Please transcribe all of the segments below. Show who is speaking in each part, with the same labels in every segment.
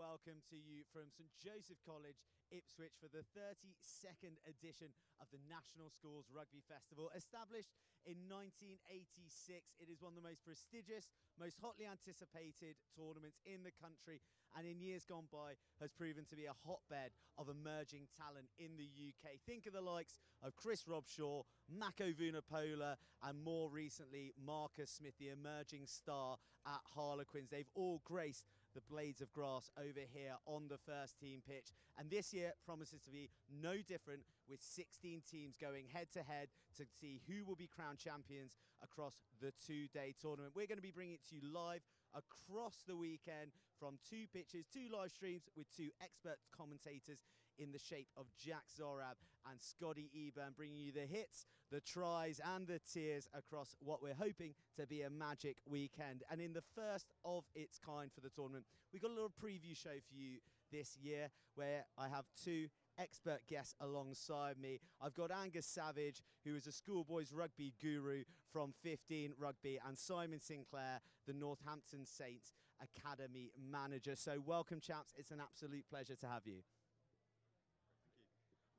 Speaker 1: welcome to you from St Joseph College, Ipswich, for the 32nd edition of the National Schools Rugby Festival. Established in 1986, it is one of the most prestigious, most hotly anticipated tournaments in the country, and in years gone by has proven to be a hotbed of emerging talent in the UK. Think of the likes of Chris Robshaw, Mako Vunapola, and more recently Marcus Smith, the emerging star at Harlequins. They've all graced the blades of grass over here on the first team pitch, and this year promises to be no different, with 16 teams going head to head to see who will be crowned champions across the two-day tournament. We're going to be bringing it to you live across the weekend from two pitches, two live streams with two expert commentators in the shape of Jack Zorab and Scotty Eburn, bringing you the hits, the tries and the tears across what we're hoping to be a magic weekend. And in the first of its kind for the tournament, we've got a little preview show for you this year where I have two expert guests alongside me. I've got Angus Savage, who is a schoolboys rugby guru from 15 Rugby, and Simon Sinclair, the Northampton Saints Academy manager. So welcome, chaps. It's an absolute pleasure to have you.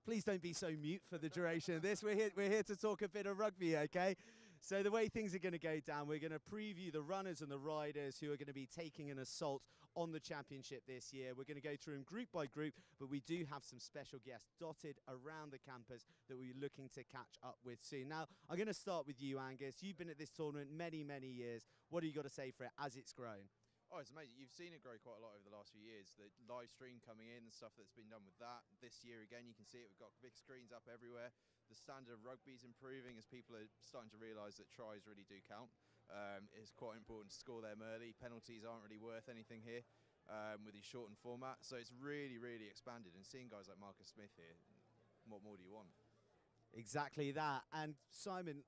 Speaker 1: Please don't be so mute for the duration of this. We're here to talk a bit of rugby, okay? So the way things are going to go down, we're going to preview the runners and the riders who are going to be taking an assault on the championship this year. We're going to go through them group by group, but we do have some special guests dotted around the campus that we're looking to catch up with soon. Now, I'm going to start with you, Angus. You've been at this tournament many, many years. What have you got to say for it as it's grown?
Speaker 2: Oh, it's amazing. You've seen it grow quite a lot over the last few years. The live stream coming in, the stuff that's been done with that. This year, again, you can see it. We've got big screens up everywhere. The standard of rugby is improving as people are starting to realise that tries really do count. It's quite important to score them early. Penalties aren't really worth anything here with these shortened format. So it's really, really expanded. And seeing guys like Marcus Smith here, what more do you want?
Speaker 1: Exactly that. And Simon,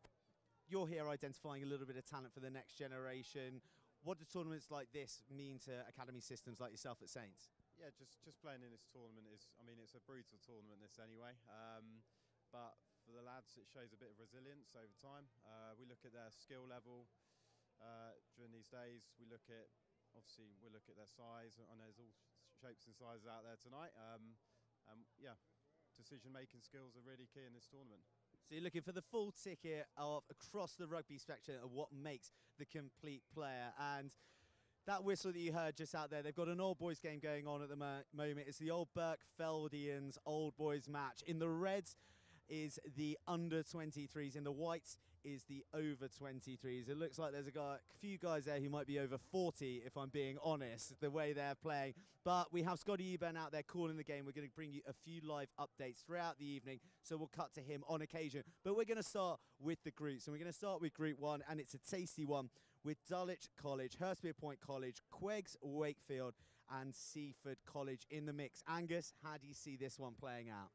Speaker 1: you're here identifying a little bit of talent for the next generation. What do tournaments like this mean to academy systems like yourself at Saints?
Speaker 3: Yeah, just playing in this tournament is, I mean, it's a brutal tournament this anyway, but for the lads it shows a bit of resilience over time. We look at their skill level during these days. We look at, obviously, their size, and there's all shapes and sizes out there tonight. Yeah, decision-making skills are really key in this tournament.
Speaker 1: So you're looking for the full ticket of across the rugby spectrum of what makes the complete player. And that whistle that you heard just out there, they've got an old boys game going on at the moment. It's the old Berkfeldians old boys match. In the reds is the under 23s, in the whites is the over 23s. It looks like there's a few guys there who might be over 40, if I'm being honest, the way they're playing. But we have Scotty Eburn out there calling the game. We're going to bring you a few live updates throughout the evening, so we'll cut to him on occasion. But we're going to start with the groups, and we're going to start with Group 1, and it's a tasty one with Dulwich College, Hurstpere Point College, Queggs Wakefield, and Seaford College in the mix. Angus, how do you see this one playing out?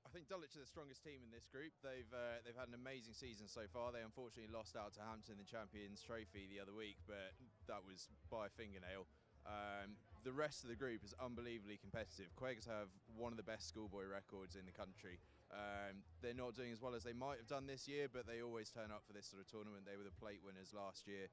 Speaker 2: I think Dulwich are the strongest team in this group. They've had an amazing season so far. They unfortunately lost out to Hampton in the Champions Trophy the other week, but that was by a fingernail. The rest of the group is unbelievably competitive. Queggs have one of the best schoolboy records in the country. They're not doing as well as they might have done this year, but they always turn up for this sort of tournament. They were the plate winners last year.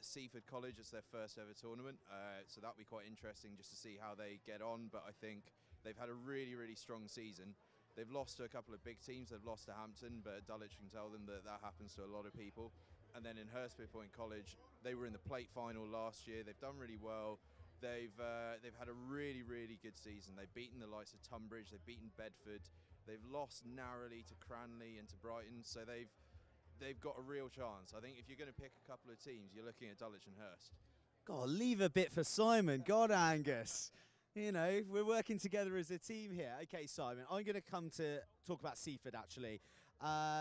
Speaker 2: Seaford College, it's their first ever tournament, so that'll be quite interesting just to see how they get on, but I think they've had a really, really strong season. They've lost to a couple of big teams. They've lost to Hampton, but Dulwich can tell them that happens to a lot of people. And then in Hurstpere Point College, they were in the plate final last year. They've done really well. They've had a really, really good season. They've beaten the likes of Tunbridge. They've beaten Bedford. They've lost narrowly to Cranley and to Brighton. So they've got a real chance. I think if you're going to pick a couple of teams, you're looking at Dulwich and Hurst.
Speaker 1: God, leave a bit for Simon. God, Angus. You know, we're working together as a team here. Okay, Simon, I'm going to come to talk about Seaford, actually.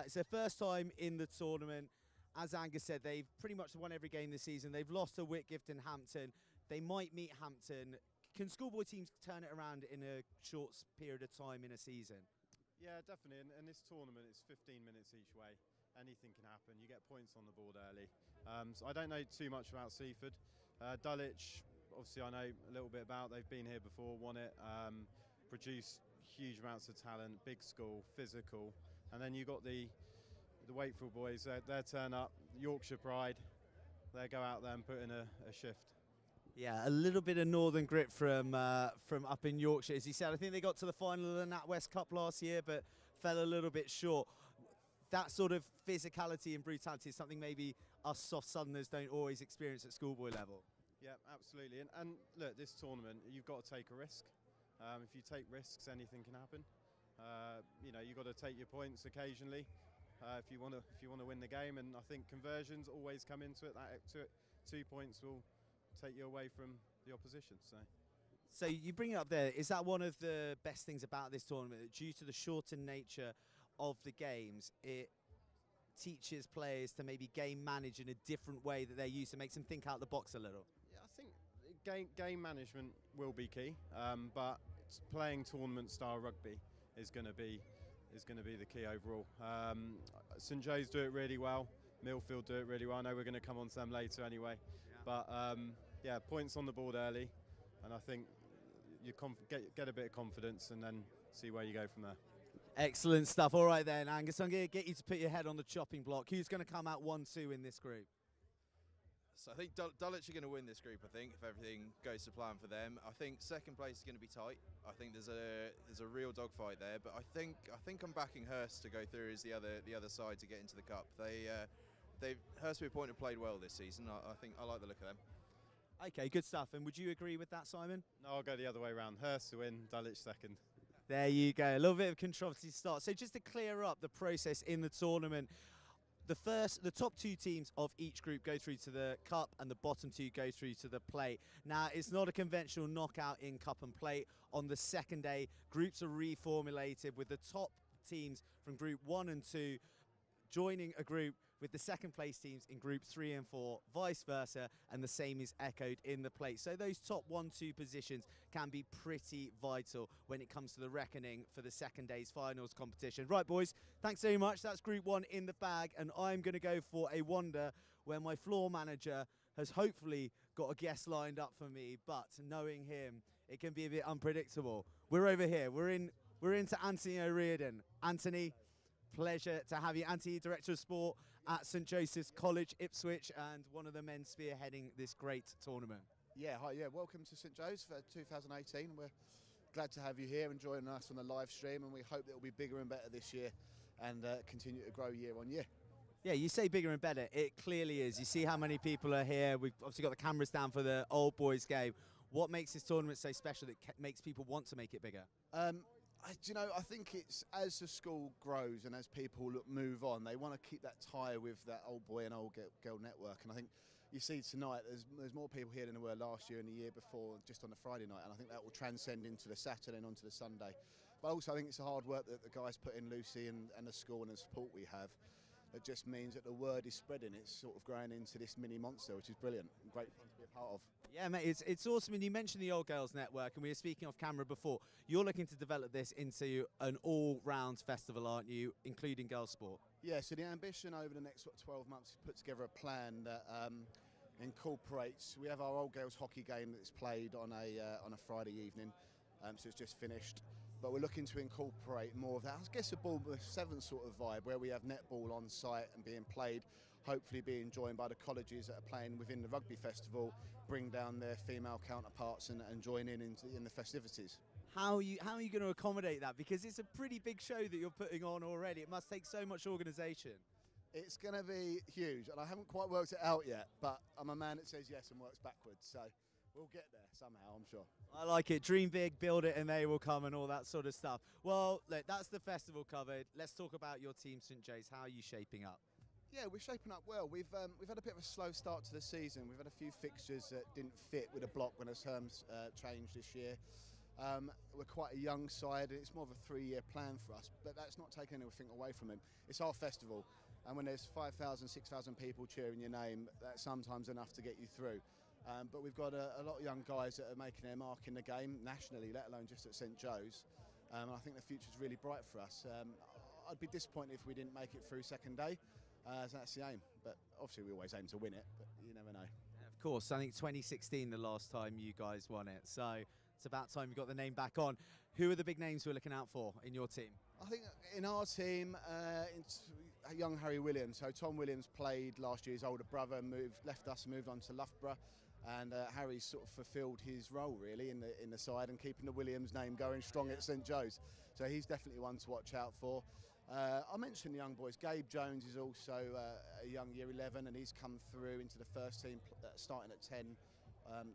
Speaker 1: It's their first time in the tournament. As Angus said, they've pretty much won every game this season. They've lost to Whitgift and Hampton. They might meet Hampton. Can schoolboy teams turn it around in a short period of time in a season?
Speaker 3: Yeah, definitely. And this tournament is 15 minutes each way. Anything can happen. You get points on the board early. So I don't know too much about Seaford. Dulwich, obviously I know a little bit about. They've been here before, won it, produced huge amounts of talent, big school, physical. And then you got the Wakefield boys, their turn up, Yorkshire pride. They go out there and put in a shift.
Speaker 1: Yeah, a little bit of northern grit from up in Yorkshire, as you said. I think they got to the final of the NatWest Cup last year, but fell a little bit short. That sort of physicality and brutality is something maybe us soft Southerners don't always experience at schoolboy level.
Speaker 3: Yeah, absolutely. And look, this tournament, you've got to take a risk. If you take risks, anything can happen. You know, you've got to take your points occasionally if you want to win the game. And I think conversions always come into it. That 2 points will take you away from the opposition.
Speaker 1: So you bring it up there. Is that one of the best things about this tournament? That due to the shortened nature of the games, it teaches players to maybe game manage in a different way that they're used to, makes them think out the box a little?
Speaker 3: Yeah, I think game management will be key, but playing tournament style rugby is going to be the key overall. St Joe's do it really well. Millfield do it really well. I know we're going to come on to them later anyway, but yeah, points on the board early, and I think you get a bit of confidence and then see where you go from there.
Speaker 1: Excellent stuff. All right then, Angus, I'm going to get you to put your head on the chopping block. Who's going to come out 1-2 in this group?
Speaker 2: So I think Dulwich are going to win this group. I think if everything goes to plan for them, I think second place is going to be tight. I think there's a real dogfight there, but I think I'm backing Hurst to go through as the other side to get into the cup. Hurstby Point have played well this season. I think I like the look of them.
Speaker 1: Okay, good stuff. And would you agree with that, Simon?
Speaker 3: No, I'll go the other way around. Hurst to win, Dulwich second.
Speaker 1: There you go. A little bit of controversy to start. So just to clear up the process in the tournament, the top 2 teams of each group go through to the cup, and the bottom 2 go through to the plate. Now, it's not a conventional knockout in cup and plate. On the second day, groups are reformulated with the top teams from group 1 and 2 joining a group with the second place teams in group 3 and 4, vice versa, and the same is echoed in the plate. So those top 1-2 positions can be pretty vital when it comes to the reckoning for the second day's finals competition. Right, boys, thanks very much. That's group 1 in the bag, and I'm going to go for a wonder where my floor manager has hopefully got a guest lined up for me, but knowing him, it can be a bit unpredictable. We're over here. We're into Anthony O'Riordan. Anthony, pleasure to have you. Anthony, Director of Sport at St Joseph's College, Ipswich, and one of the men spearheading this great tournament.
Speaker 4: Yeah, hi, yeah, welcome to St Joe's for 2018. We're glad to have you here and joining us on the live stream, and we hope that it'll be bigger and better this year and continue to grow year on year.
Speaker 1: Yeah, you say bigger and better. It clearly is. You see how many people are here. We've obviously got the cameras down for the old boys game. What makes this tournament so special that makes people want to make it bigger?
Speaker 4: I think it's as the school grows and as people move on, they want to keep that tie with that old boy and old girl network. And I think you see tonight there's more people here than there were last year and the year before, just on the Friday night. And I think that will transcend into the Saturday and onto the Sunday. But also I think it's the hard work that the guys put in, Lucy and the school, and the support we have. It just means that the word is spreading. It's sort of growing into this mini monster, which is brilliant. Great fun to be a part of. Yeah,
Speaker 1: mate, it's awesome. And you mentioned the Old Girls Network, and we were speaking off camera before. You're looking to develop this into an all-round festival, aren't you, including girls' sport?
Speaker 4: Yeah, so the ambition over the next 12 months is to put together a plan that incorporates. We have our Old Girls hockey game that's played on a Friday evening, so it's just finished. But we're looking to incorporate more of that. I guess a Bournemouth 7 sort of vibe, where we have netball on site and being played, hopefully being joined by the colleges that are playing within the rugby festival, bring down their female counterparts and join in the festivities.
Speaker 1: How are you going to accommodate that? Because it's a pretty big show that you're putting on already. It must take so much organisation.
Speaker 4: It's going to be huge, and I haven't quite worked it out yet, but I'm a man that says yes and works backwards, so we'll get there somehow, I'm sure.
Speaker 1: I like it. Dream big, build it, and they will come, and all that sort of stuff. Well, look, that's the festival covered. Let's talk about your team, St Joe's. How are you shaping up?
Speaker 4: Yeah, we're shaping up well. We've had a bit of a slow start to the season. We've had a few fixtures that didn't fit with a block when the terms changed this year. We're quite a young side, and it's more of a 3-year plan for us, but that's not taking anything away from it. It's our festival, and when there's 5,000, 6,000 people cheering your name, that's sometimes enough to get you through. But we've got a lot of young guys that are making their mark in the game nationally, let alone just at St Joe's. And I think the future's really bright for us. I'd be disappointed if we didn't make it through second day. So that's the aim. But obviously we always aim to win it, but you never know.
Speaker 1: Yeah, of course, I think 2016 the last time you guys won it. So it's about time you got the name back on. Who are the big names we're looking out for in your team?
Speaker 4: I think in our team, young Harry Williams. So Tom Williams played last year. His older brother left us and moved on to Loughborough. And Harry's sort of fulfilled his role really in the side and keeping the Williams name going strong at St Joe's. So he's definitely one to watch out for. I mentioned the young boys. Gabe Jones is also a young year 11, and he's come through into the first team starting at 10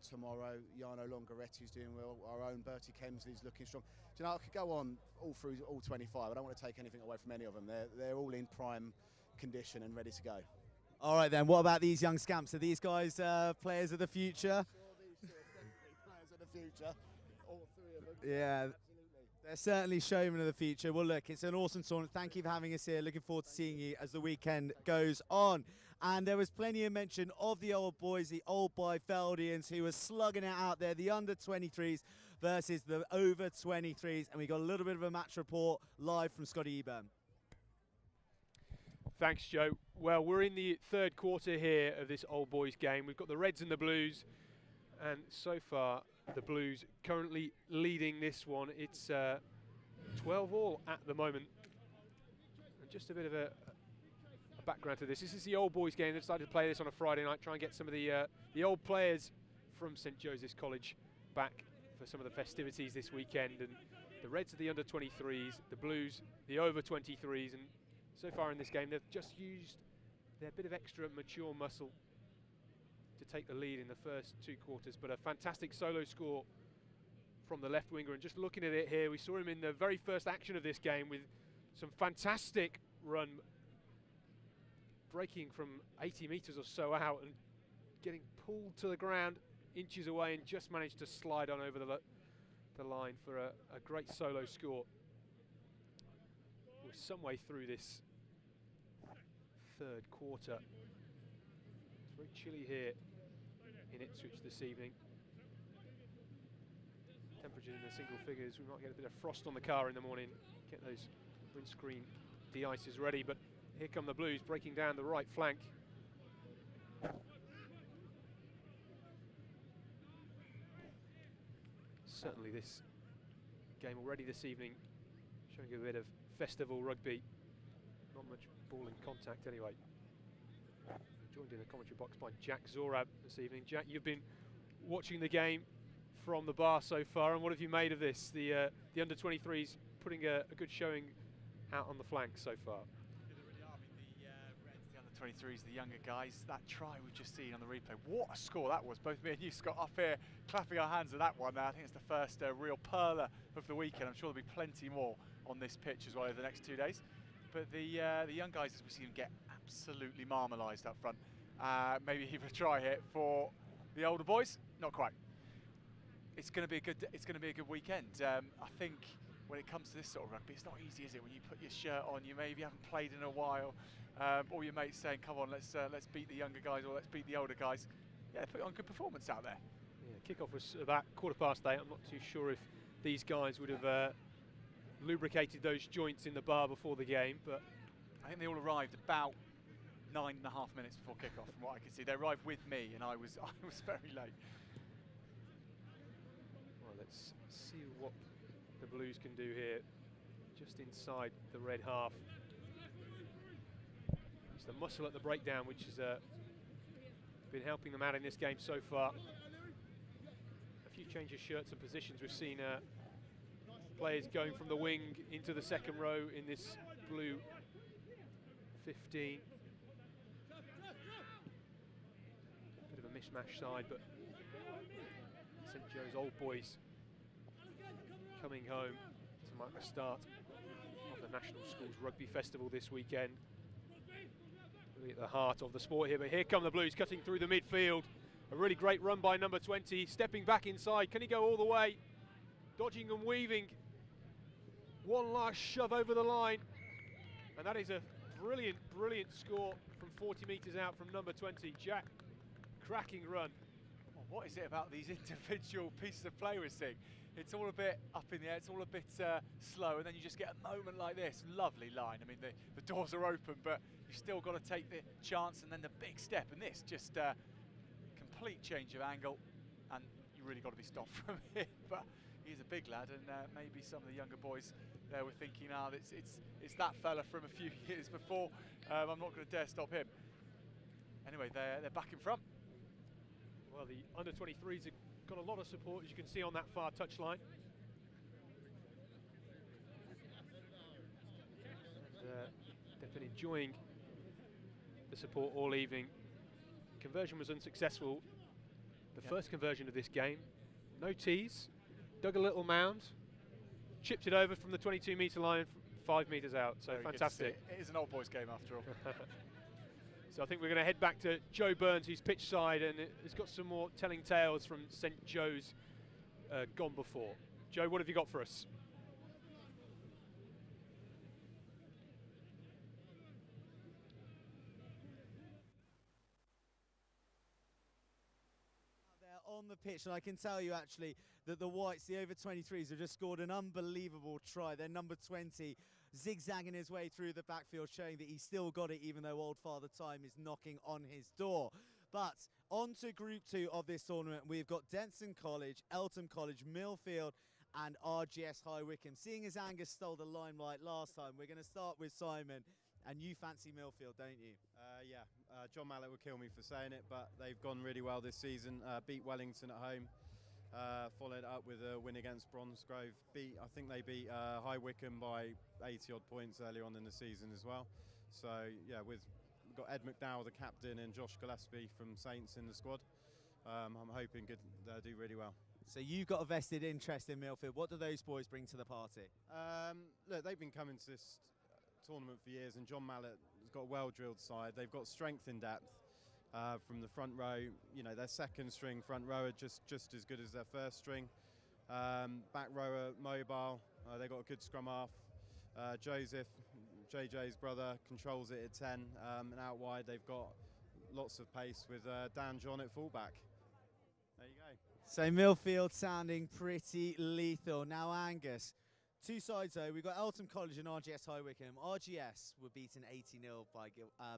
Speaker 4: tomorrow. Jarno Longaretti's doing well. Our own Bertie Kemsley's looking strong. Do you know, I could go on all through all 25. I don't want to take anything away from any of them. They're all in prime condition and ready to go.
Speaker 1: All right then, what about these young scamps? Are these guys players of the future?
Speaker 4: Sure, definitely players of the future. All three of them.
Speaker 1: Yeah, absolutely. They're certainly showmen of the future. Well, look, it's an awesome tournament. Thank you for having us here. Looking forward to seeing you as the weekend goes on. And there was plenty of mention of the old boys, the old Byfeldians, who were slugging it out there, the under-23s versus the over-23s. And we got a little bit of a match report live from Scotty Eburn.
Speaker 5: Thanks, Joe. Well, we're in the third quarter here of this old boys game. We've got the Reds and the Blues, and so far the Blues currently leading this one. It's 12-all at the moment. And just a bit of a background to this. This is the old boys game. They've decided to play this on a Friday night, try and get some of the old players from St Joseph's College back for some of the festivities this weekend. And the Reds are the under-23s, the Blues the over-23s, and so far in this game, they've just used their bit of extra mature muscle to take the lead in the first two quarters. But a fantastic solo score from the left winger. And just looking at it here, we saw him in the very first action of this game with some fantastic run, breaking from 80 metres or so out and getting pulled to the ground inches away, and just managed to slide on over the line for a great solo score. We're some way through this third quarter. It's very chilly here in Ipswich this evening. Temperatures in the single figures. We might get a bit of frost on the car in the morning. Get those windscreen de-ices ready. But here come the Blues breaking down the right flank. Certainly this game already this evening showing a bit of festival rugby. Not much ball in contact anyway. Joined in the commentary box by Jack Zorab this evening. Jack, you've been watching the game from the bar so far, and what have you made of this? The under-23s putting a good showing out on the flank so far.
Speaker 6: Yeah, they really are. I mean, the Reds, the under-23s, the younger guys, that try we've just seen on the replay, what a score that was. Both me and you, Scott, up here clapping our hands at that one. I think it's the first real perler of the weekend. I'm sure there'll be plenty more on this pitch as well over the next 2 days. But the young guys, as we see them get absolutely marmalised up front. Maybe even a try here for the older boys. Not quite. It's going to be a good. It's going to be a good weekend. I think when it comes to this sort of rugby, it's not easy, is it? When you put your shirt on, you maybe haven't played in a while, or your mates saying, "Come on, let's beat the younger guys or let's beat the older guys." Yeah, they put on good performance out there.
Speaker 5: Yeah, kickoff was about 8:15. I'm not too sure if these guys would have lubricated those joints in the bar before the game, but
Speaker 6: I think they all arrived about 9.5 minutes before kickoff, from what I could see. They arrived with me, and I was very late.
Speaker 5: Well, let's see what the Blues can do here, just inside the red half. It's the muscle at the breakdown which has been helping them out in this game so far. A few changes of shirts and positions. We've seen players going from the wing into the second row in this blue 15. Bit of a mishmash side, but St Joe's old boys coming home to mark the start of the National Schools Rugby Festival this weekend. Really at the heart of the sport here, but here come the Blues cutting through the midfield. A really great run by number 20, stepping back inside. Can he go all the way? Dodging and weaving. One last shove over the line, and that is a brilliant, brilliant score from 40 metres out from number 20, Jack. Cracking run.
Speaker 6: Well, what is it about these individual pieces of play we're seeing? It's all a bit up in the air, it's all a bit slow, and then you just get a moment like this. Lovely line. I mean, the doors are open, but you've still got to take the chance, and then the big step, and this just complete change of angle, and you really got to be stopped from it. But he's a big lad, and maybe some of the younger boys there were thinking, it's that fella from a few years before. I'm not going to dare stop him. Anyway, they're back in front.
Speaker 5: Well, the under-23s have got a lot of support, as you can see on that far touchline. And they've been enjoying the support all evening. Conversion was unsuccessful. The first conversion of this game. No tees. Dug a little mound. Chipped it over from the 22-metre line, 5 metres out. So
Speaker 6: Very
Speaker 5: fantastic.
Speaker 6: It is an old boys game after all.
Speaker 5: So I think we're going to head back to Joe Burns, who's pitch side, and has got some more telling tales from St Joe's gone before. Joe, what have you got for us?
Speaker 1: On the pitch, and I can tell you actually that the Whites, the over 23s, have just scored an unbelievable try. Their number 20 zigzagging his way through the backfield, showing that he's still got it even though old Father Time is knocking on his door. But on to Group 2 of this tournament, we've got Denson College, Eltham College, Millfield and RGS High Wycombe. Seeing as Angus stole the limelight last time, we're going to start with Simon. And you fancy Millfield, don't you?
Speaker 3: Yeah, John Mallett would kill me for saying it, but they've gone really well this season. Beat Wellington at home, followed up with a win against Bromsgrove. I think they beat High Wycombe by 80 odd points earlier on in the season as well. So yeah, we've got Ed McDowell, the captain, and Josh Gillespie from Saints in the squad. I'm hoping they'll do really well.
Speaker 1: So you've got a vested interest in Millfield. What do those boys bring to the party?
Speaker 3: Look, they've been coming to this tournament for years, and John Mallett has got a well-drilled side. They've got strength in depth from the front row. You know, their second string front row are just as good as their first string. Back row are mobile. They've got a good scrum half. Joseph, JJ's brother, controls it at 10, and out wide they've got lots of pace with Dan John at fullback. There you go.
Speaker 1: So Millfield sounding pretty lethal. Now Angus, two sides though, we've got Eltham College and RGS High Wycombe. RGS were beaten 80-0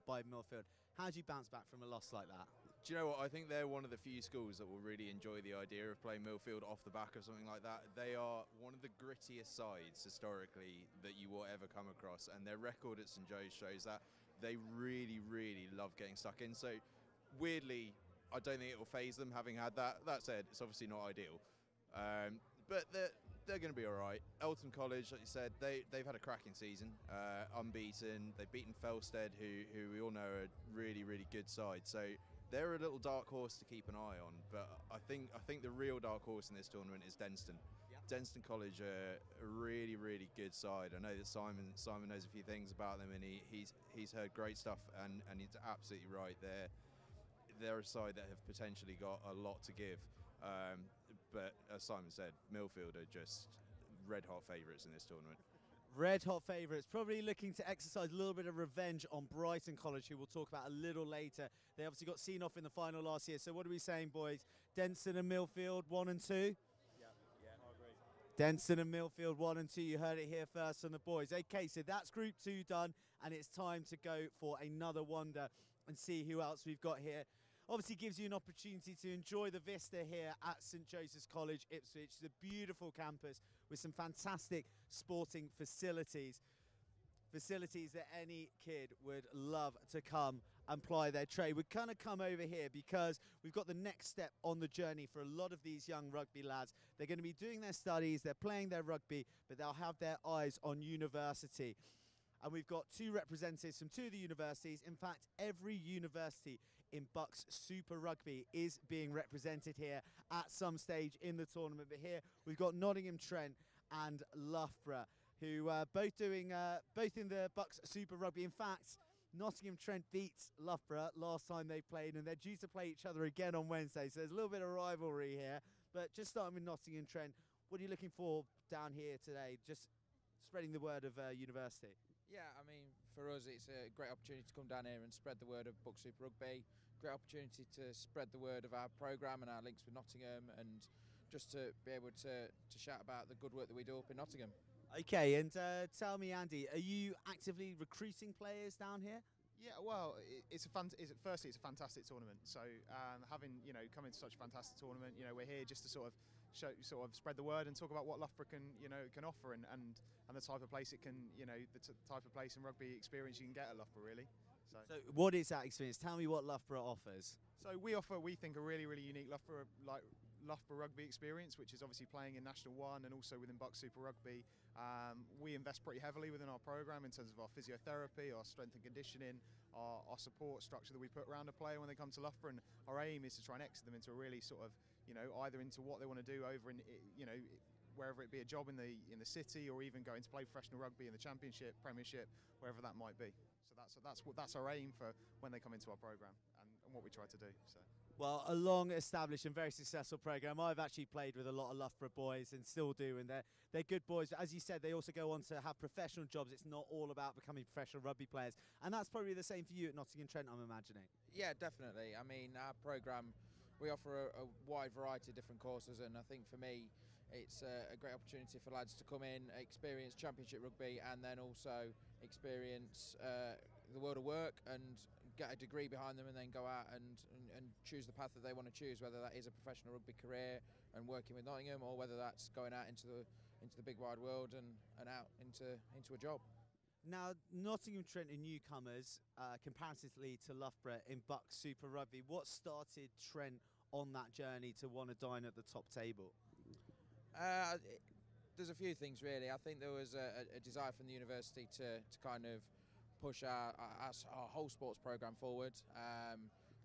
Speaker 1: by Millfield. How do you bounce back from a loss like that?
Speaker 2: Do you know what? I think they're one of the few schools that will really enjoy the idea of playing Millfield off the back of something like that. They are one of the grittiest sides historically that you will ever come across, and their record at St Joe's shows that. They really, really love getting stuck in. So weirdly, I don't think it will faze them having had that. That said, it's obviously not ideal. But they're going to be all right. Eltham College, like you said, they've had a cracking season, unbeaten. They've beaten Felsted, who we all know are a really, really good side. So they're a little dark horse to keep an eye on. But I think the real dark horse in this tournament is Denston. Yep. Denston College are a really, really good side. I know that Simon knows a few things about them, and he's heard great stuff, and he's absolutely right. They're a side that have potentially got a lot to give. But as Simon said, Millfield are just red-hot favourites in this tournament.
Speaker 1: Red-hot favourites, probably looking to exercise a little bit of revenge on Brighton College, who we'll talk about a little later. They obviously got seen off in the final last year. So what are we saying, boys? Denson and Millfield, 1 and 2?
Speaker 3: Yeah, I agree.
Speaker 1: Denson and Millfield, 1 and 2. You heard it here first from the boys. Okay, so that's Group 2 done, and it's time to go for another wonder and see who else we've got here. Obviously gives you an opportunity to enjoy the vista here at St Joseph's College, Ipswich. It's a beautiful campus with some fantastic sporting facilities. Facilities that any kid would love to come and ply their trade. We're going to come over here because we've got the next step on the journey for a lot of these young rugby lads. They're going to be doing their studies, they're playing their rugby, but they'll have their eyes on university. And we've got two representatives from two of the universities. In fact, every university in Bucks Super Rugby is being represented here at some stage in the tournament. But here we've got Nottingham Trent and Loughborough, who are both in the Bucks Super Rugby. In fact, Nottingham Trent beat Loughborough last time they played, and they're due to play each other again on Wednesday. So there's a little bit of rivalry here. But just starting with Nottingham Trent, what are you looking for down here today? Just spreading the word of university.
Speaker 7: Yeah, I mean, for us, it's a great opportunity to come down here and spread the word of Bucks Super Rugby. Great opportunity to spread the word of our programme and our links with Nottingham, and just to be able to shout about the good work that we do up in Nottingham.
Speaker 1: Okay, and tell me, Andy, are you actively recruiting players down here?
Speaker 8: Yeah, well, firstly, it's a fantastic tournament. So having come into such a fantastic tournament, we're here just to sort of spread the word and talk about what Loughborough can offer and the type of place it can, the type of place and rugby experience you can get at Loughborough, really.
Speaker 1: So what is that experience? Tell me what Loughborough offers.
Speaker 8: So we offer, we think, a really, really unique Loughborough rugby experience, which is obviously playing in National 1 and also within Bucks Super Rugby. We invest pretty heavily within our programme in terms of our physiotherapy, our strength and conditioning, our support structure that we put around a player when they come to Loughborough. And our aim is to try and exit them into a really sort of, either into what they want to do over in, wherever it be a job in the city, or even going to play professional rugby in the Championship, Premiership, wherever that might be. So that's our aim for when they come into our programme and what we try to do. So.
Speaker 1: Well, a long-established and very successful programme. I've actually played with a lot of Loughborough boys and still do, and they're good boys. But as you said, they also go on to have professional jobs. It's not all about becoming professional rugby players. And that's probably the same for you at Nottingham Trent, I'm imagining.
Speaker 7: Yeah, definitely. I mean, our programme, we offer a wide variety of different courses, and I think for me, it's a great opportunity for lads to come in, experience Championship Rugby, and then also experience the world of work and get a degree behind them, and then go out and choose the path that they want to choose, whether that is a professional rugby career and working with Nottingham, or whether that's going out into the big wide world and out into a job.
Speaker 1: Now, Nottingham Trent are newcomers comparatively to Loughborough in Bucks Super Rugby. What started Trent on that journey to want to dine at the top table?
Speaker 7: There's a few things really. I think there was a desire from the university to kind of push our whole sports programme forward.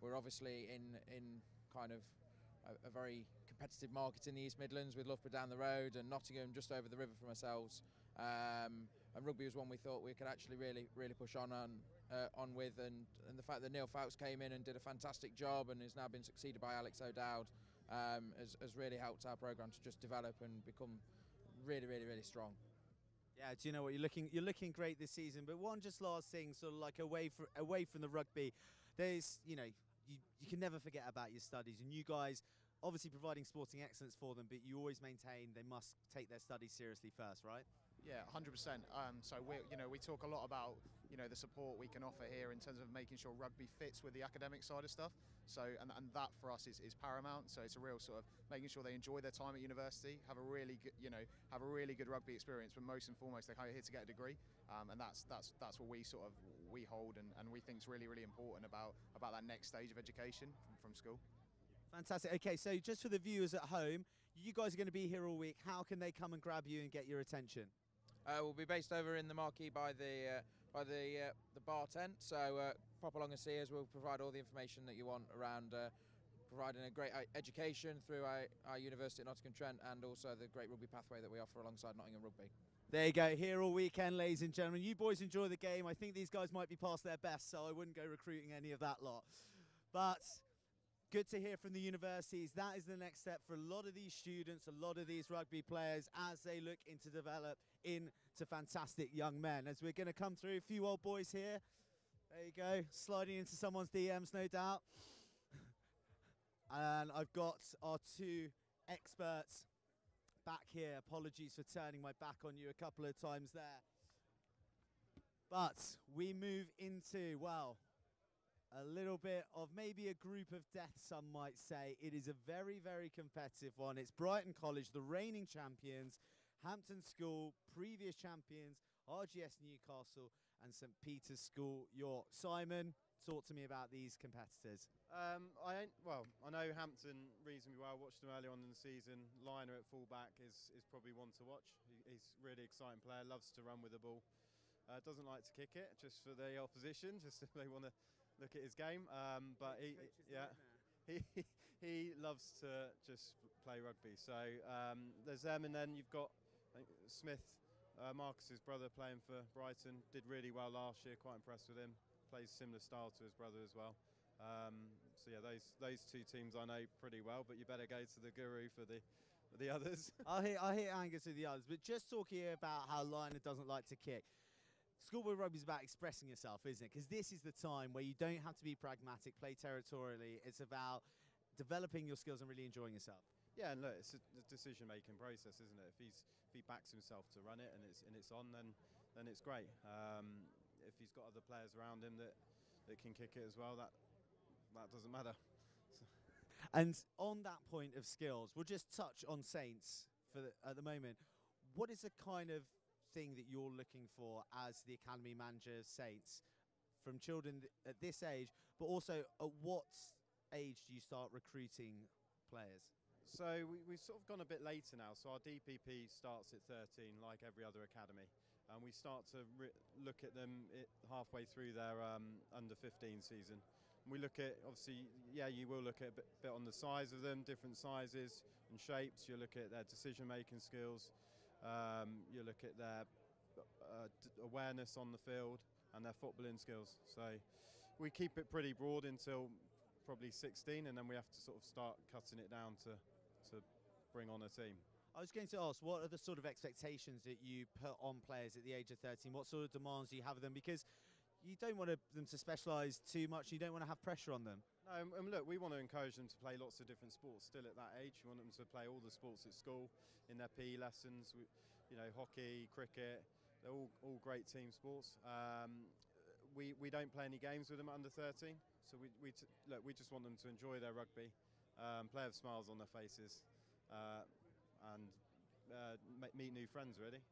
Speaker 7: We're obviously in kind of a very competitive market in the East Midlands, with Loughborough down the road and Nottingham just over the river from ourselves. And rugby was one we thought we could actually really push on with, and the fact that Neil Fowkes came in and did a fantastic job and has now been succeeded by Alex O'Dowd has really helped our programme to just develop and become really strong.
Speaker 1: Yeah, do you know what, you're looking great this season. But one just last thing, sort of like away from the rugby, there's you can never forget about your studies, and you guys obviously providing sporting excellence for them, but you always maintain they must take their studies seriously first, right?
Speaker 8: Yeah, 100%. So we talk a lot about the support we can offer here in terms of making sure rugby fits with the academic side of stuff. So and that for us is paramount. So it's a real sort of making sure they enjoy their time at university, have a really good good rugby experience, but most and foremost they're here to get a degree. And that's what we hold and we think is really important about that next stage of education from school.
Speaker 1: Fantastic. Okay, so just for the viewers at home, you guys are going to be here all week. How can they come and grab you and get your attention?
Speaker 7: We'll be based over in the marquee by the bar tent, so pop along and see us. We'll provide all the information that you want around providing a great education through our university at Nottingham Trent, and also the great rugby pathway that we offer alongside Nottingham Rugby.
Speaker 1: There you go, here all weekend, ladies and gentlemen. You boys enjoy the game. I think these guys might be past their best, so I wouldn't go recruiting any of that lot. But good to hear from the universities. That is the next step for a lot of these students, a lot of these rugby players, as they look into develop into fantastic young men. As we're going to come through, a few old boys here. There you go, sliding into someone's DMs, no doubt. And I've got our two experts back here. Apologies for turning my back on you a couple of times there. But we move into, well, a little bit of maybe a group of death, some might say. It is a very competitive one. It's Brighton College, the reigning champions, Hampton School, previous champions, RGS Newcastle, and St Peter's School York. Simon, talk to me about these competitors.
Speaker 3: I know Hampton reasonably well. I watched them early on in the season. Liner at fullback is probably one to watch. He's a really exciting player, loves to run with the ball. Doesn't like to kick it, just for the opposition, just if they want to look at his game, but he loves to just play rugby. So there's them, and then you've got Smith, Marcus's brother, playing for Brighton. Did really well last year. Quite impressed with him. Plays similar style to his brother as well. So yeah, those two teams I know pretty well. But you better go to the guru for the others.
Speaker 1: I hear Angus with the others, but just talking about how Liner doesn't like to kick. Schoolboy rugby is about expressing yourself, isn't it? Because this is the time where you don't have to be pragmatic, play territorially. It's about developing your skills and really enjoying yourself.
Speaker 3: Yeah, and look, it's a decision-making process, isn't it? If he backs himself to run it and it's on, then it's great. If he's got other players around him that can kick it as well, that doesn't matter.
Speaker 1: And on that point of skills, we'll just touch on Saints at the moment. What is the kind of thing that you're looking for as the academy manager of Saints from children at this age, but also at what age do you start recruiting players?
Speaker 3: So we've sort of gone a bit later now. So our DPP starts at 13, like every other academy. And we start to look at them halfway through their under 15 season. And we look at, obviously, yeah, you will look at a bit on the size of them, different sizes and shapes. You look at their decision-making skills. You look at their awareness on the field and their footballing skills. So we keep it pretty broad until probably 16, and then we have to sort of start cutting it down to bring on a team.
Speaker 1: I was going to ask, what are the sort of expectations that you put on players at the age of 13? What sort of demands do you have of them? Because you don't want them to specialise too much. You don't want to have pressure on them.
Speaker 3: No, and look, we want to encourage them to play lots of different sports still at that age. We want them to play all the sports at school, in their PE lessons, you know, hockey, cricket. They're all great team sports. We don't play any games with them under 13, so we just want them to enjoy their rugby, play with smiles on their faces, and meet new friends, really.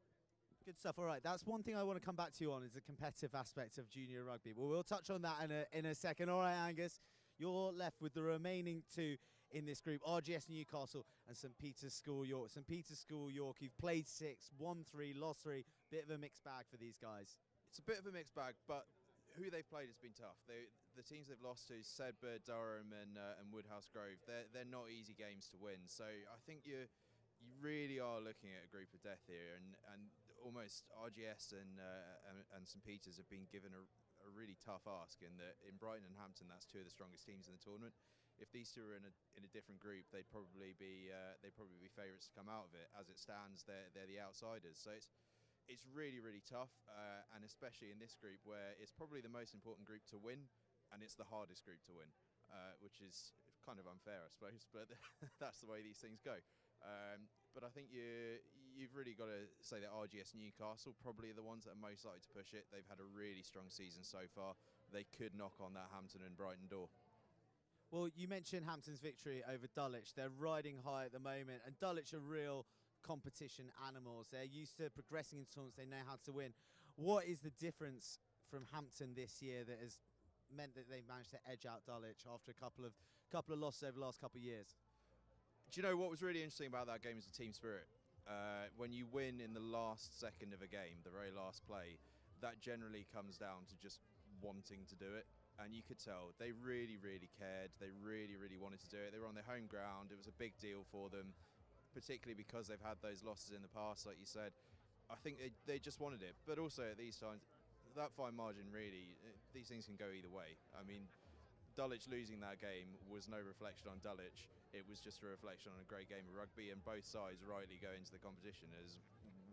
Speaker 1: Good stuff. All right, that's one thing I want to come back to you on, is the competitive aspect of junior rugby. Well, we'll touch on that in a second. All right, Angus, you're left with the remaining two in this group, RGS Newcastle and St Peter's School York. St Peter's School York, you've played 6, won 3, lost 3. Bit of a mixed bag for these guys.
Speaker 2: It's a bit of a mixed bag, but who they've played has been tough. The teams they've lost to, Sedbergh, Durham and Woodhouse Grove, they're not easy games to win. So I think you really are looking at a group of death here, and almost RGS and St Peter's have been given a really tough ask in that in Brighton and Hampton, that's 2 of the strongest teams in the tournament. If these two were in a different group, they'd probably be favourites to come out of it. As it stands, they're the outsiders. So it's really, really tough, and especially in this group where it's probably the most important group to win, and it's the hardest group to win, which is kind of unfair, I suppose, but that's the way these things go. But I think you've really got to say that RGS Newcastle probably are the ones that are most likely to push it. They've had a really strong season so far. They could knock on that Hampton and Brighton door.
Speaker 1: Well, you mentioned Hampton's victory over Dulwich. They're riding high at the moment, and Dulwich are real competition animals. They're used to progressing in tournaments. They know how to win. What is the difference from Hampton this year that has meant that they've managed to edge out Dulwich after a couple of losses over the last couple of years?
Speaker 2: Do you know what was really interesting about that game is the team spirit. When you win in the last second of a game, the very last play, that generally comes down to just wanting to do it. And you could tell they really, really cared. They really, really wanted to do it. They were on their home ground. It was a big deal for them, particularly because they've had those losses in the past, like you said. I think they just wanted it. But also at these times, that fine margin, really, these things can go either way. I mean, Dulwich losing that game was no reflection on Dulwich. It was just a reflection on a great game of rugby, and both sides rightly go into the competition as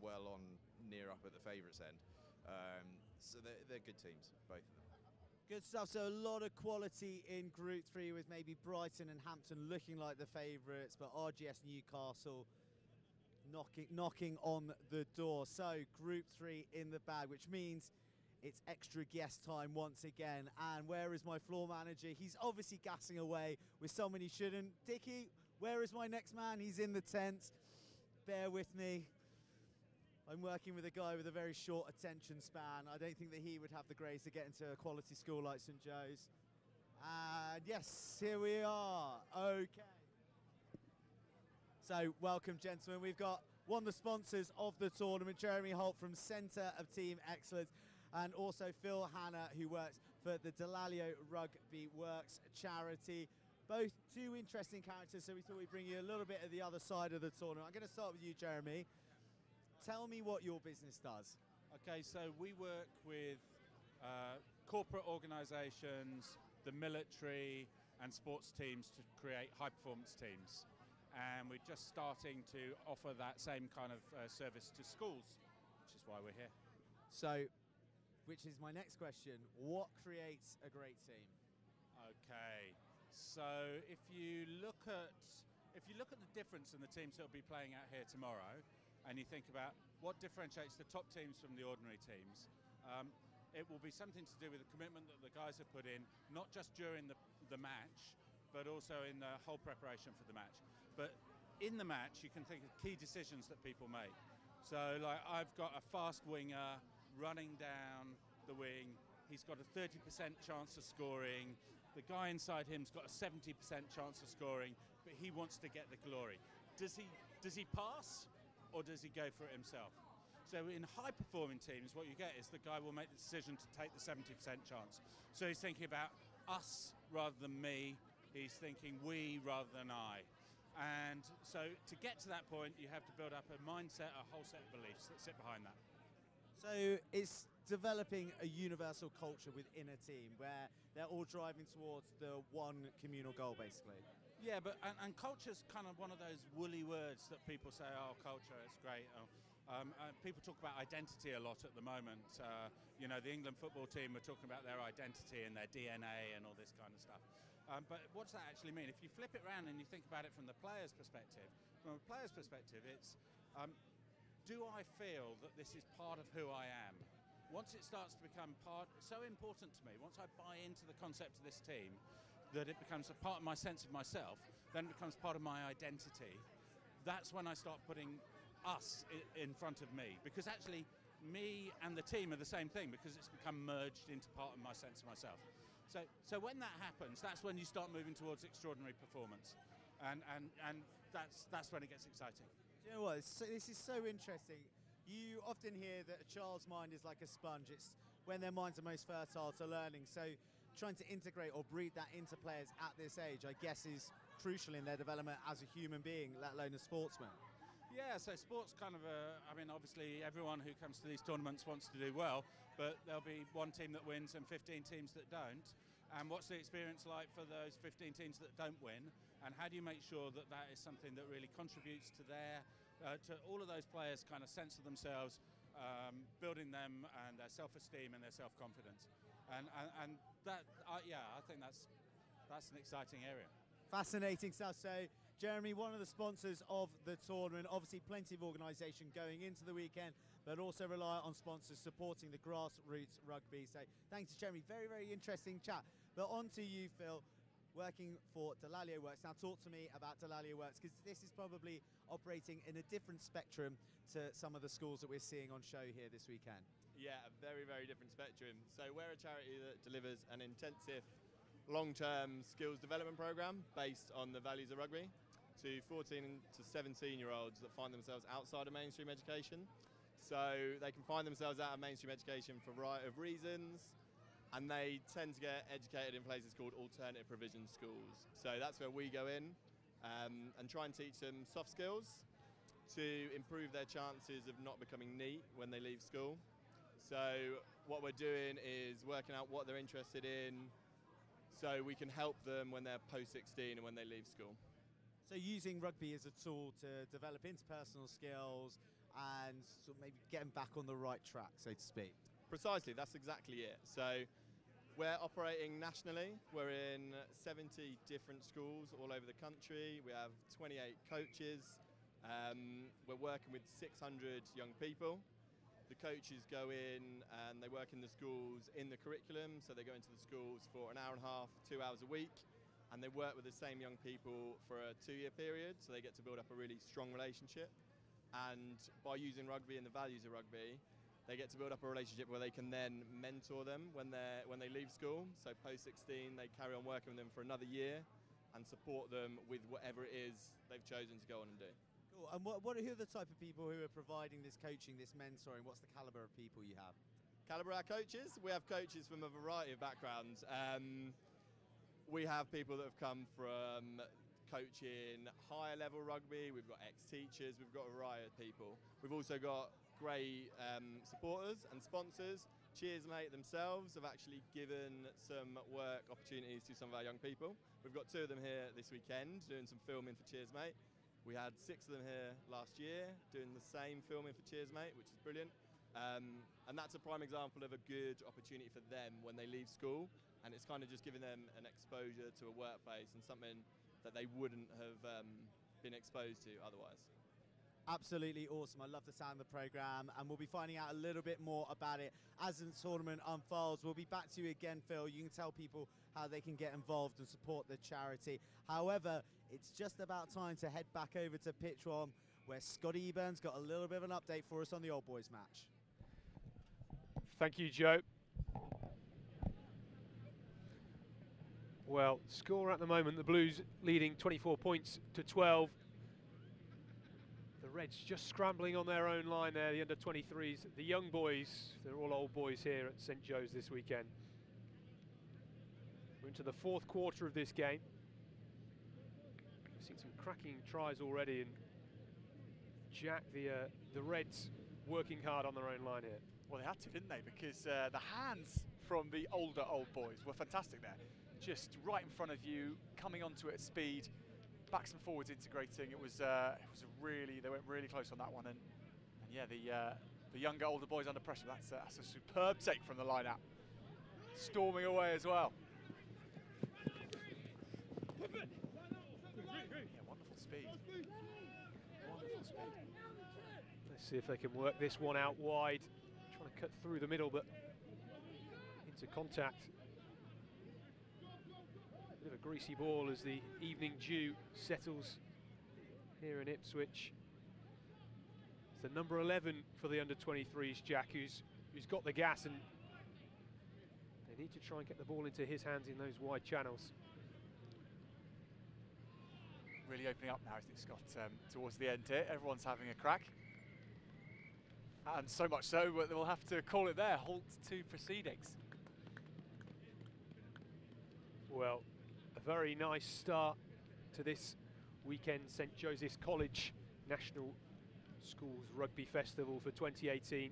Speaker 2: well on near up at the favourites end. So they're good teams, both of them.
Speaker 1: Good stuff. So a lot of quality in Group 3, with maybe Brighton and Hampton looking like the favourites, but RGS Newcastle knocking on the door. So Group 3 in the bag, which means it's extra guest time once again. And where is my floor manager? He's obviously gassing away with someone he shouldn't. Dickie, where is my next man? He's in the tent. Bear with me. I'm working with a guy with a very short attention span. I don't think that he would have the grace to get into a quality school like St Joe's. And yes, here we are. Okay. So welcome, gentlemen. We've got one of the sponsors of the tournament, Jeremy Holt from Centre of Team Excellence, and also Phil Hanna, who works for the Delalio Rugby Works charity. Both two interesting characters, so we thought we'd bring you a little bit of the other side of the tournament. I'm going to start with you, Jeremy. Tell me what your business does.
Speaker 9: Okay, so we work with corporate organisations, the military and sports teams to create high-performance teams. And we're just starting to offer that same kind of service to schools, which is why we're here.
Speaker 1: So, which is my next question, what creates a great team?
Speaker 9: Okay, so if you look at the difference in the teams that will be playing out here tomorrow, and you think about what differentiates the top teams from the ordinary teams, it will be something to do with the commitment that the guys have put in, not just during the match, but also in the whole preparation for the match. But in the match, you can think of key decisions that people make. So, like, I've got a fast winger running down the wing. he's got a 30% chance of scoring. The guy inside him's got a 70% chance of scoring, but he wants to get the glory. Does he pass, or does he go for it himself? So in high-performing teams, what you get is the guy will make the decision to take the 70% chance. So he's thinking about us rather than me. He's thinking we rather than I. And so to get to that point, you have to build up a mindset, a whole set of beliefs that sit behind that.
Speaker 1: So it's developing a universal culture within a team where they're all driving towards the one communal goal, basically.
Speaker 9: Yeah, but and culture's kind of one of those woolly words that people say, oh, culture, it's great. People talk about identity a lot at the moment. You know, the England football team were talking about their identity and their DNA and all this kind of stuff. But what does that actually mean? If you flip it around and you think about it from the player's perspective, it's do I feel that this is part of who I am? Once it starts to become so important to me, once I buy into the concept of this team, that it becomes a part of my sense of myself, then it becomes part of my identity. That's when I start putting us in front of me, because actually me and the team are the same thing, because it's become merged into part of my sense of myself. So when that happens, that's when you start moving towards extraordinary performance, and that's when it gets exciting.
Speaker 1: Do you know what? This is so interesting. You often hear that a child's mind is like a sponge. It's when their minds are most fertile to learning. So trying to integrate or breed that into players at this age, I guess, is crucial in their development as a human being, let alone a sportsman.
Speaker 9: Yeah, so sports kind of I mean, obviously everyone who comes to these tournaments wants to do well, but there'll be one team that wins and 15 teams that don't. And what's the experience like for those 15 teams that don't win? And how do you make sure that that is something that really contributes to to all of those players' kind of sense of themselves, building them and their self-esteem and their self-confidence? And that, yeah, I think that's an exciting area.
Speaker 1: Fascinating stuff. So, Jeremy, one of the sponsors of the tournament, obviously plenty of organisation going into the weekend, but also rely on sponsors supporting the grassroots rugby. So thanks to Jeremy, very, very interesting chat. But on to you, Phil, working for Delalio Works. Now talk to me about Delalio Works, because this is probably operating in a different spectrum to some of the schools that we're seeing on show here this weekend.
Speaker 10: Yeah, a very, very different spectrum. So we're a charity that delivers an intensive long-term skills development program based on the values of rugby to 14 to 17-year-olds that find themselves outside of mainstream education. So they can find themselves out of mainstream education for a variety of reasons, and they tend to get educated in places called alternative provision schools. So that's where we go in and try and teach them soft skills to improve their chances of not becoming neat when they leave school. So what we're doing is working out what they're interested in, so we can help them when they're post-16 and when they leave school.
Speaker 1: So using rugby as a tool to develop interpersonal skills and sort of maybe get them back on the right track, so to speak.
Speaker 10: Precisely, that's exactly it. So we're operating nationally. We're in 70 different schools all over the country. We have 28 coaches. We're working with 600 young people. The coaches go in and they work in the schools in the curriculum, so they go into the schools for an hour and a half, 2 hours a week, and they work with the same young people for a 2-year period, so they get to build up a really strong relationship. And by using rugby and the values of rugby, they get to build up a relationship where they can then mentor them when they leave school. So post-16, they carry on working with them for another year and support them with whatever it is they've chosen to go on and do.
Speaker 1: Cool. And who are the type of people who are providing this coaching, this mentoring? What's the calibre of people you have?
Speaker 10: Calibre our coaches? We have coaches from a variety of backgrounds. We have people that have come from coaching higher level rugby, we've got ex-teachers, we've got a variety of people. We've also got great supporters and sponsors. Cheers Mate themselves have actually given some work opportunities to some of our young people. We've got 2 of them here this weekend doing some filming for Cheers Mate. We had 6 of them here last year doing the same filming for Cheers Mate, which is brilliant. And that's a prime example of a good opportunity for them when they leave school, and it's kind of just giving them an exposure to a workplace and something that they wouldn't have been exposed to otherwise.
Speaker 1: Absolutely awesome. I love the sound of the programme, and we'll be finding out a little bit more about it as the tournament unfolds. We'll be back to you again, Phil. You can tell people how they can get involved and support the charity. However, it's just about time to head back over to Pitch 1, where Scotty Eburn's got a little bit of an update for us on the Old Boys match.
Speaker 5: Thank you, Joe. Well, score at the moment, the Blues leading 24 points to 12. The Reds just scrambling on their own line there, the under-23s, the young boys, they're all old boys here at St Joe's this weekend. We're into the fourth quarter of this game. We've seen some cracking tries already, and Jack, the Reds working hard on their own line here.
Speaker 6: Well, they had to, didn't they? Because the hands from the older old boys were fantastic there. Just right in front of you, coming onto it at speed, backs and forwards integrating. It was a really, they went really close on that one, and yeah, the younger, older boys under pressure. That's a superb take from the line-out. Storming away as well. Yeah, wonderful speed. Wonderful speed.
Speaker 5: Let's see if they can work this one out wide. Trying to cut through the middle, but into contact. Bit of a greasy ball as the evening dew settles here in Ipswich. It's the number 11 for the under-23s, Jack, who's got the gas, and they need to try and get the ball into his hands in those wide channels.
Speaker 6: Really opening up now, isn't it, Scott, towards the end here. Everyone's having a crack. And so much so, but we'll have to call it there. Halt to proceedings.
Speaker 5: Well, a very nice start to this weekend St Joseph's College National Schools Rugby Festival for 2018.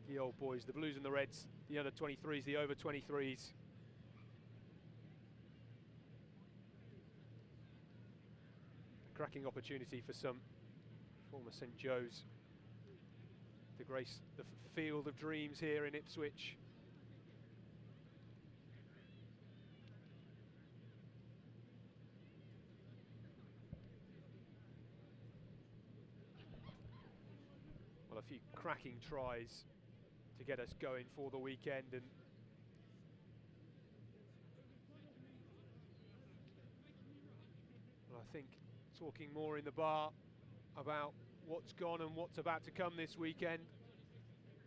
Speaker 5: The old boys, the Blues and the Reds, the under-23s, the over-23s. A cracking opportunity for some former St Joe's to grace the field of dreams here in Ipswich. Well, a few cracking tries to get us going for the weekend, and well, I think talking more in the bar about what's gone and what's about to come this weekend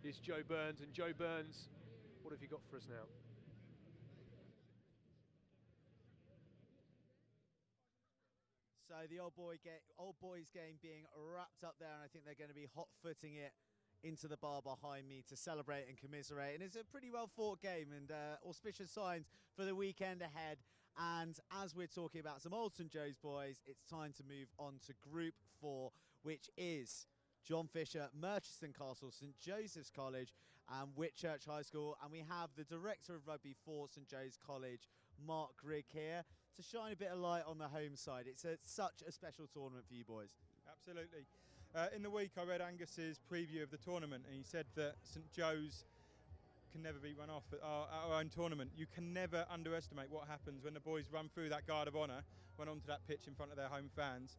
Speaker 5: is Joe Burns. And Joe Burns, what have you got for us now?
Speaker 1: So the old boys game being wrapped up there, and I think they're going to be hot-footing it into the bar behind me to celebrate and commiserate. And it's a pretty well-fought game, and auspicious signs for the weekend ahead. And as we're talking about some old St Joe's boys, it's time to move on to Group 4, which is John Fisher, Merchiston Castle, St Joseph's College, and Whitchurch High School. And we have the Director of Rugby for St Joe's College, Mark Grigg, here to shine a bit of light on the home side. It's such a special tournament for you boys.
Speaker 11: Absolutely. In the week I read Angus's preview of the tournament, and he said that St Joe's can never be run off at our own tournament. You can never underestimate what happens when the boys run through that guard of honour, run onto that pitch in front of their home fans,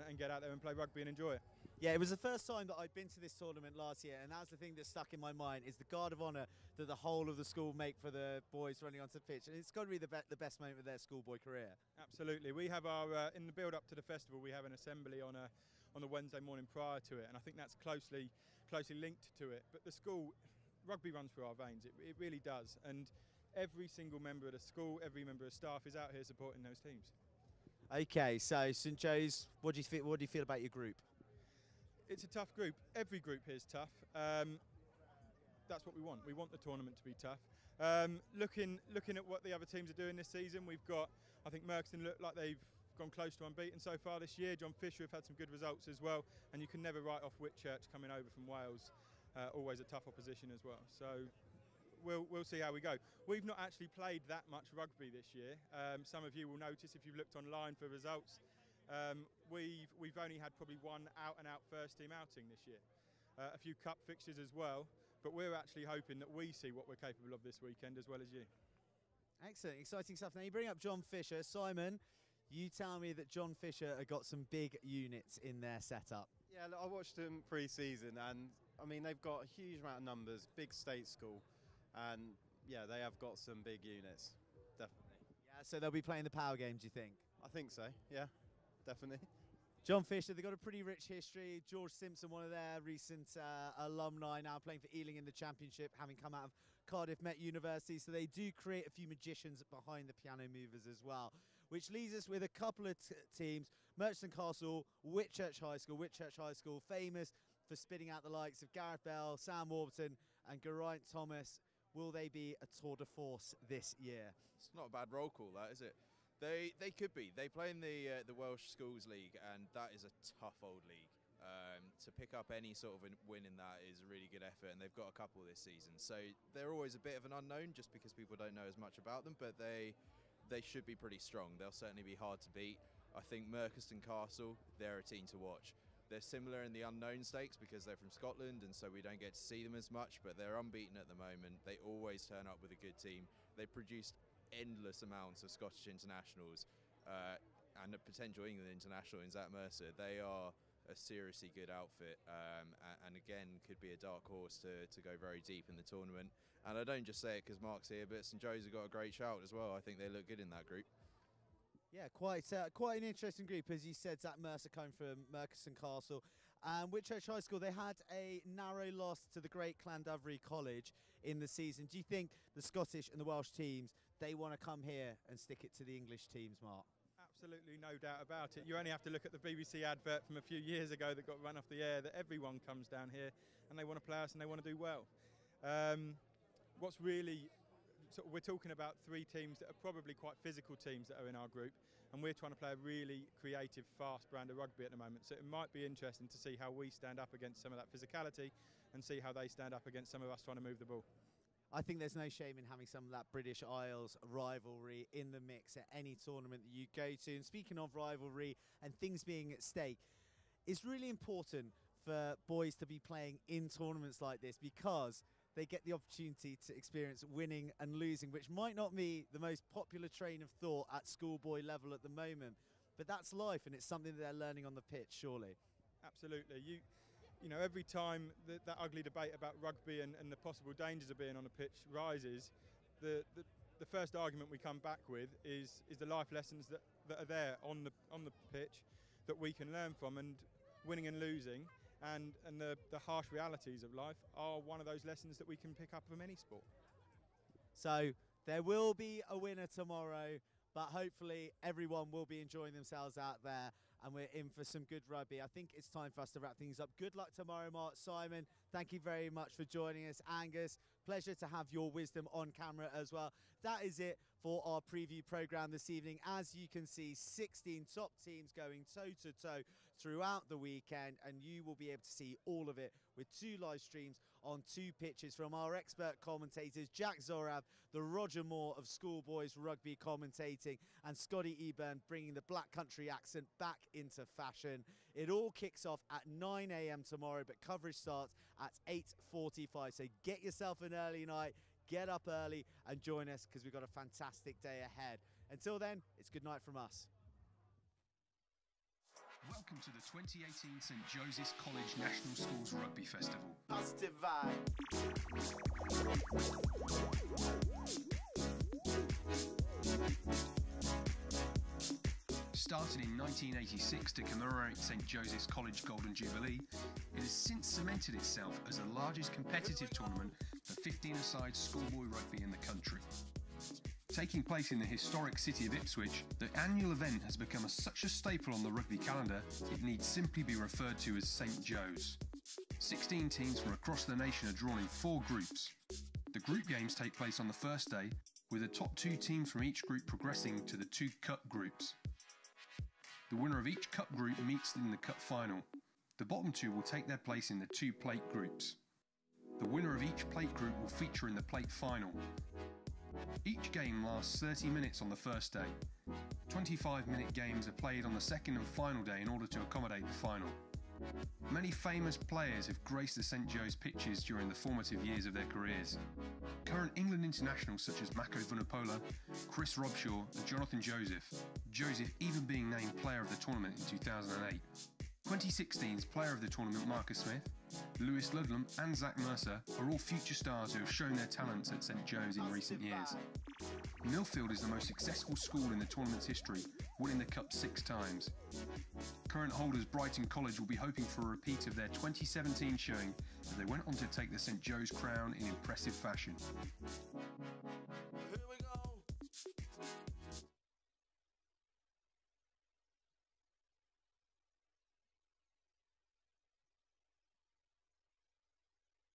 Speaker 11: and get out there and play rugby and enjoy it.
Speaker 1: Yeah, it was the first time that I'd been to this tournament last year, and that's the thing that stuck in my mind, is the guard of honour that the whole of the school make for the boys running onto the pitch. And it's got to be the best moment of their schoolboy career.
Speaker 11: Absolutely. We have our, in the build-up to the festival, we have an assembly on the Wednesday morning prior to it, and I think that's closely linked to it. But the school, rugby runs through our veins, it really does. And every single member of the school, every member of staff is out here supporting those teams. Okay, so St Joe's, what do you feel about your group? It's a tough group. Every group here is tough. That's what we want. We want the tournament to be tough. Looking at what the other teams are doing this season, we've got, I think Merchiston look like they've gone close to unbeaten so far this year. John Fisher have had some good results as well, and you can never write off Whitchurch coming over from Wales. Always a tough opposition as well. So we'll see how we go. We've not actually played that much rugby this year. Some of you will notice if you've looked online for results. We've only had probably one out-and-out first-team outing this year. A few cup fixtures as well, but we're actually hoping that we see what we're capable of this weekend as well as you. Excellent, exciting stuff. Now you bring up John Fisher. Simon, you tell me that John Fisher have got some big units in their setup.
Speaker 3: Yeah, look, I watched them pre-season, and I mean they've got a huge amount of numbers, big state school, and yeah, they have got some big units, definitely.
Speaker 1: Yeah, so they'll be playing the power game, do you think?
Speaker 3: I think so, yeah, definitely.
Speaker 1: John Fisher, they've got a pretty rich history. George Simpson, one of their recent alumni, now playing for Ealing in the Championship, having come out of Cardiff Met University. So they do create a few magicians behind the piano movers as well. Which leaves us with a couple of teams. Merchant Castle, Whitchurch High School. Whitchurch High School, famous for spitting out the likes of Gareth Bell, Sam Warburton and Geraint Thomas. Will they be a tour de force this year?
Speaker 2: It's not a bad roll call, that, is it? They could be. They play in the Welsh Schools League, and that is a tough old league. To pick up any sort of win in that is a really good effort, and they've got a couple this season. So they're always a bit of an unknown, just because people don't know as much about them, but they should be pretty strong. They'll certainly be hard to beat. I think Merchiston Castle, they're a team to watch. They're similar in the unknown stakes because they're from Scotland, and so we don't get to see them as much, but they're unbeaten at the moment. They always turn up with a good team. They produced endless amounts of Scottish internationals and a potential England international in Zach Mercer. They are a seriously good outfit, and again could be a dark horse to go very deep in the tournament. And I don't just say it because Mark's here, but St Joe's have got a great shout as well. I think they look good in that group.
Speaker 1: Yeah, quite an interesting group. As you said, Zach Mercer coming from Merchiston Castle. Whitchurch High School, they had a narrow loss to the great Llandovery College in the season. Do you think the Scottish and the Welsh teams, they want to come here and stick it to the English teams, Mark?
Speaker 11: Absolutely, no doubt about it. You only have to look at the BBC advert from a few years ago that got run off the air, that everyone comes down here and they want to play us and they want to do well. What's really, we're talking about three teams that are probably quite physical teams that are in our group, and we're trying to play a really creative, fast brand of rugby at the moment. So it might be interesting to see how we stand up against some of that physicality and see how they stand up against some of us trying to move the ball.
Speaker 1: I think there's no shame in having some of that British Isles rivalry in the mix at any tournament that you go to. And speaking of rivalry and things being at stake, it's really important for boys to be playing in tournaments like this because they get the opportunity to experience winning and losing, which might not be the most popular train of thought at schoolboy level at the moment. But that's life, and it's something that they're learning on the pitch, surely.
Speaker 11: Absolutely. You know, every time that ugly debate about rugby and the possible dangers of being on a pitch rises, the first argument we come back with is the life lessons that are there on the pitch that we can learn from, and winning and losing and the harsh realities of life are one of those lessons that we can pick up from any sport. So
Speaker 1: there will be a winner tomorrow, but hopefully everyone will be enjoying themselves out there, and we're in for some good rugby. I think it's time for us to wrap things up. Good luck tomorrow, Mark. Simon, thank you very much for joining us. Angus, pleasure to have your wisdom on camera as well. That is it for our preview programme this evening. As you can see, 16 top teams going toe-to-toe throughout the weekend, and you will be able to see all of it with 2 live streams on 2 pitches from our expert commentators, Jack Zorab, the Roger Moore of Schoolboys Rugby commentating, and Scotty Eburn bringing the Black Country accent back into fashion. It all kicks off at 9 AM tomorrow, but coverage starts at 8:45. So get yourself an early night, get up early and join us, because we've got a fantastic day ahead. Until then, it's good night from us.
Speaker 12: Welcome to the 2018 St Joseph's College National Schools Rugby Festival.
Speaker 1: Positive vibe.
Speaker 12: Started in 1986 to commemorate St Joseph's College Golden Jubilee, it has since cemented itself as the largest competitive tournament for 15-a-side schoolboy rugby in the country. Taking place in the historic city of Ipswich, the annual event has become such a staple on the rugby calendar, it needs simply be referred to as St Joe's. 16 teams from across the nation are drawn in 4 groups. The group games take place on the first day, with the top 2 teams from each group progressing to the 2 cup groups. The winner of each cup group meets in the cup final. The bottom 2 will take their place in the 2 plate groups. The winner of each plate group will feature in the plate final. Each game lasts 30 minutes on the first day. 25-minute games are played on the second and final day in order to accommodate the final. Many famous players have graced the St Joe's pitches during the formative years of their careers. Current England internationals such as Mako Vunipola, Chris Robshaw and Jonathan Joseph even being named player of the tournament in 2008. 2016's player of the tournament Marcus Smith, Lewis Ludlam and Zach Mercer are all future stars who have shown their talents at St Joe's in recent years. Millfield is the most successful school in the tournament's history, winning the cup 6 times. Current holders Brighton College will be hoping for a repeat of their 2017 showing as they went on to take the St Joe's crown in impressive fashion.